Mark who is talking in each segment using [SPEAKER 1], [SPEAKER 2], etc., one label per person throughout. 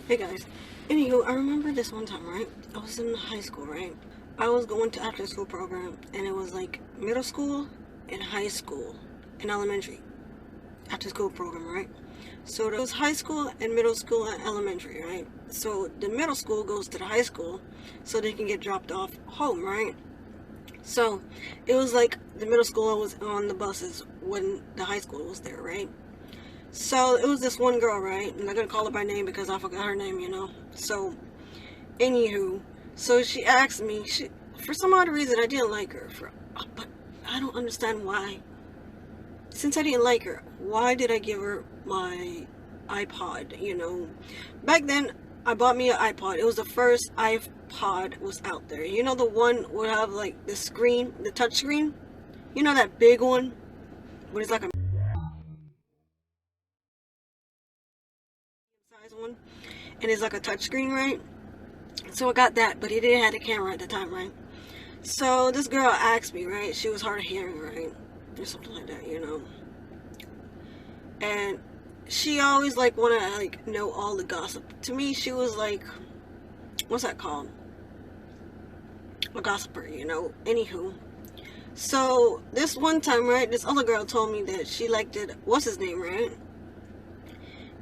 [SPEAKER 1] Hey guys. Anywho, I remember this one time, right? I was in high school, right? I was going to after school program, and it was like middle school and high school and elementary after school program, right? So there was high school and middle school and elementary, right? So the middle school goes to the high school so they can get dropped off home, right? So it was like the middle school was on the buses when the high school was there, right? So it was this one girl, right? I'm not gonna call her by name because I forgot her name, So, anywho, so she asked me. For some odd reason, I didn't like her. But I don't understand why. Since I didn't like her, why did I give her my iPod? Back then I bought me an iPod. It was the first iPod was out there. The one would have like the screen, the touch screen. That big one, but it's like a size one, and it's like a touch screen, right? So I got that, but it didn't have a camera at the time, right? So this girl asked me, right? She was hard of hearing, right? Or something like that, And she always like wanna like know all the gossip. To me, she was like, what's that called? A gossiper, Anywho. So this one time, right, this other girl told me that she liked it. What's his name, right?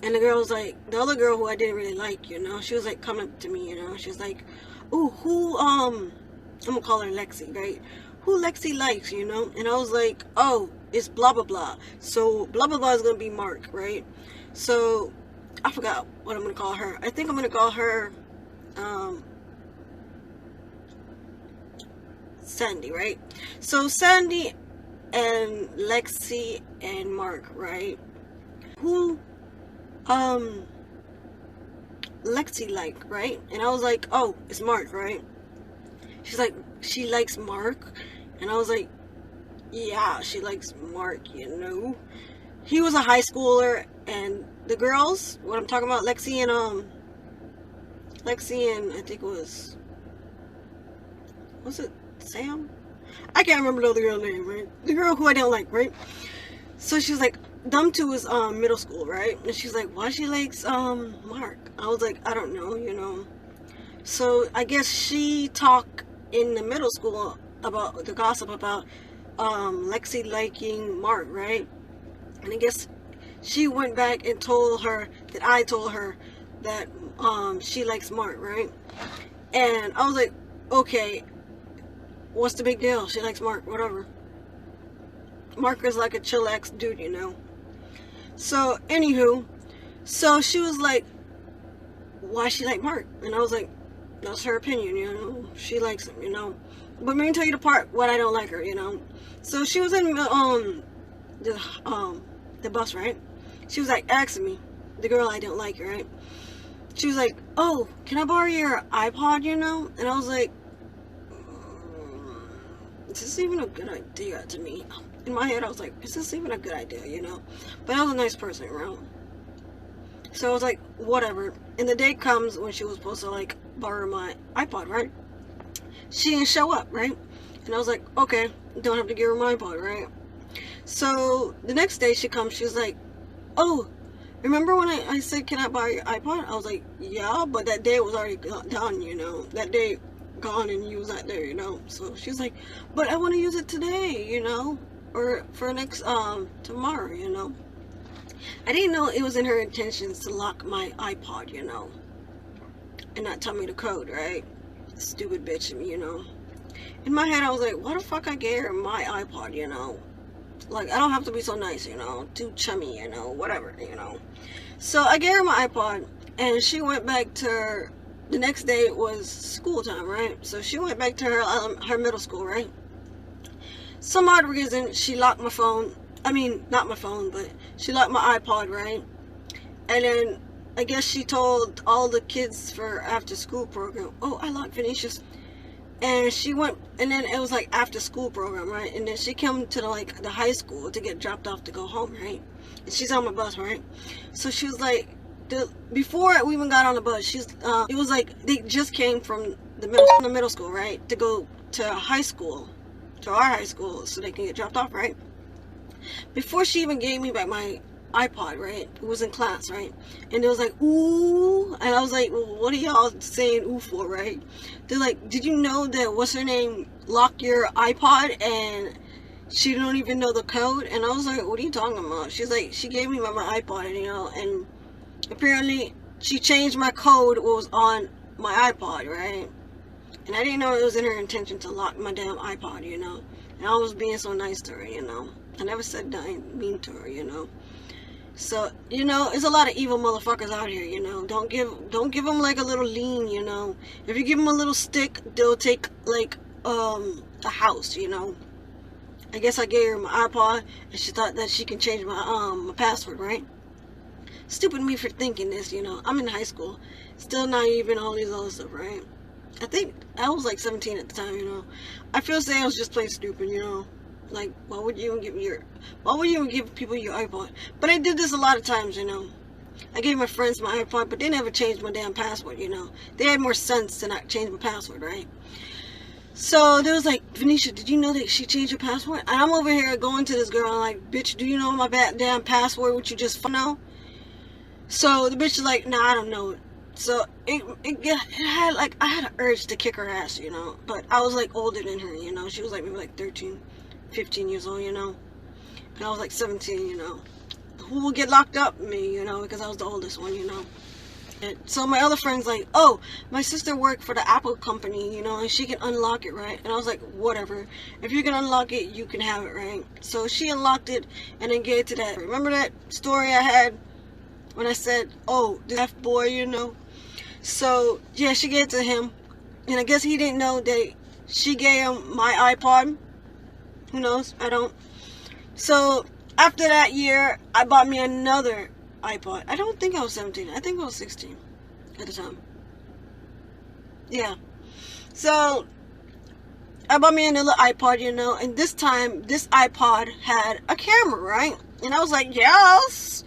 [SPEAKER 1] And the girl was like, the other girl who I didn't really like, she was like coming up to me, she was like, oh, I'm gonna call her Lexi, right? Who Lexi likes, And I was like, oh, it's blah, blah, blah. So blah, blah, blah is gonna be Mark, right? So I forgot what I'm gonna call her. I think I'm gonna call her, Sandy, right? So Sandy and Lexi and Mark, right? Who Lexi like, right? And I was like, oh, it's Mark, right? She's like, she likes Mark. And I was like, yeah, she likes Mark, He was a high schooler, and the girls, what I'm talking about, Lexi and I think it was it Sam? I can't remember the other girl's name, right? The girl who I didn't like, right? So she was like, them two is middle school, right? And she's like, why she likes Mark? I was like, I don't know, So I guess she talked in the middle school about the gossip about Lexi liking Mark, right? And I guess she went back and told her that I told her that she likes Mark, right? And I was like, okay, what's the big deal? She likes Mark, whatever. Mark is like a chillax dude, So, anywho, so she was like, why she like Mark? And I was like, that's her opinion, She likes him, But let me tell you the part what I don't like her, So she was in the bus, right? She was like asking me, the girl I didn't like, right? She was like, oh, can I borrow your iPod, And I was like, is this even a good idea to me? In my head, I was like, is this even a good idea, But I was a nice person, right? So I was like, whatever. And the day comes when she was supposed to, like, borrow my iPod, right? She didn't show up, right? And I was like, okay, don't have to give her my iPod, right? So the next day she comes, she was like, oh, remember when I said, can I borrow your iPod? I was like, yeah, but that day was already done, That day gone and you was not there, So she was like, but I want to use it today, or for next tomorrow, I didn't know it was in her intentions to lock my iPod, and not tell me the code, right? Stupid bitch, In my head I was like, what the fuck I gave her my iPod, Like, I don't have to be so nice, too chummy, whatever, So I gave her my iPod, and she went back to her. The next day was school time, right? So she went back to her middle school, right? Some odd reason, she locked my phone. I mean, not my phone, but she locked my iPod, right? And then I guess she told all the kids for after school program, oh, I locked Venetia's. And she went, and then it was like after school program, right? And then she came to the high school to get dropped off to go home, right? And she's on my bus, right? So she was like, before we even got on the bus, it was like they just came from the middle school, right? To go to high school, to our high school, so they can get dropped off, right? Before she even gave me back my iPod, right? It was in class, right? And it was like, ooh. And I was like, well, what are y'all saying ooh for, right? They're like, did you know that what's her name locked your iPod and she don't even know the code? And I was like, what are you talking about? She's like, she gave me my iPod, you know, and apparently she changed my code what was on my iPod, right? And I didn't know it was in her intention to lock my damn iPod, you know. And I was being so nice to her, you know. I never said nothing mean to her, you know. So, you know, there's a lot of evil motherfuckers out here, you know. Don't give them like a little lean, you know. If you give them a little stick, they'll take like a house, you know. I guess I gave her my iPod and she thought that she can change my password, right? Stupid me for thinking this, you know. I'm in high school, still naive and all these other stuff, right? I think I was like 17 at the time, you know. I feel say I was just plain stupid, you know. Like, why would you even give people your iPod? But I did this a lot of times, you know. I gave my friends my iPod, but they never changed my damn password, you know. They had more sense to not change my password, right? So they was like, Venetia, did you know that she changed her password? And I'm over here going to this girl, I'm like, bitch, do you know my damn password, which you just know? So the bitch is like, nah, I don't know it. So it had like, I had an urge to kick her ass, you know, but I was like older than her, you know. She was like maybe like 13, 15 years old, you know, and I was like 17, you know. Who will get locked up? Me, you know, because I was the oldest one, you know. And so my other friend's like, oh, my sister worked for the Apple company, you know, and she can unlock it, right? And I was like, whatever, if you can unlock it, you can have it, right? So she unlocked it and then gave it to that. Remember that story I had when I said, oh, the F boy, you know? So, yeah, she gave it to him. And I guess he didn't know that she gave him my iPod. Who knows? I don't. So, after that year, I bought me another iPod. I don't think I was 17. I think I was 16 at the time. Yeah. So, I bought me another iPod, you know. And this time, this iPod had a camera, right? And I was like, yes!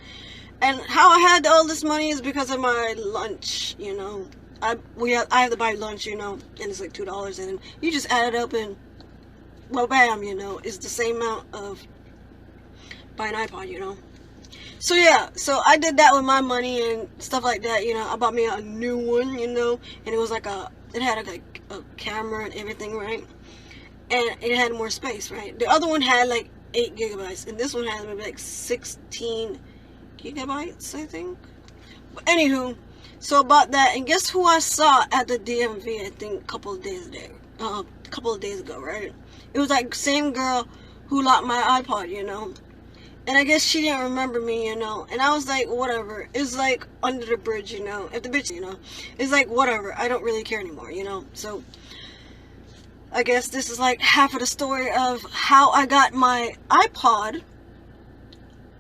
[SPEAKER 1] And how I had all this money is because of my lunch, you know. I have to buy lunch, you know, and it's like $2, and you just add it up and, well, bam, you know, it's the same amount of buying an iPod, you know. So yeah, so I did that with my money and stuff like that, you know. I bought me a new one, you know, and it was like it had like a camera and everything, right? And it had more space, right? The other one had like 8 gigabytes, and this one had maybe like 16 gigabytes, I think. But anywho, so about that, and guess who I saw at the DMV? I think a couple of days ago, right? It was like same girl who locked my iPod, you know. And I guess she didn't remember me, you know. And I was like, whatever. It's like under the bridge, you know. If the bitch, you know, it's like whatever. I don't really care anymore, you know. So I guess this is like half of the story of how I got my iPod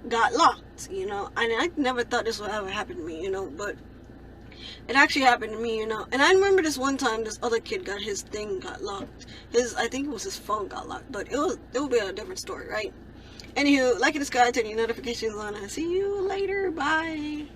[SPEAKER 1] got locked, you know. And I never thought this would ever happen to me, you know, but it actually happened to me, you know. And I remember this one time this other kid got his thing got locked. I think it was his phone got locked, but it will be a different story, right? Anywho, like and subscribe, turn your notifications on. I'll see you later. Bye.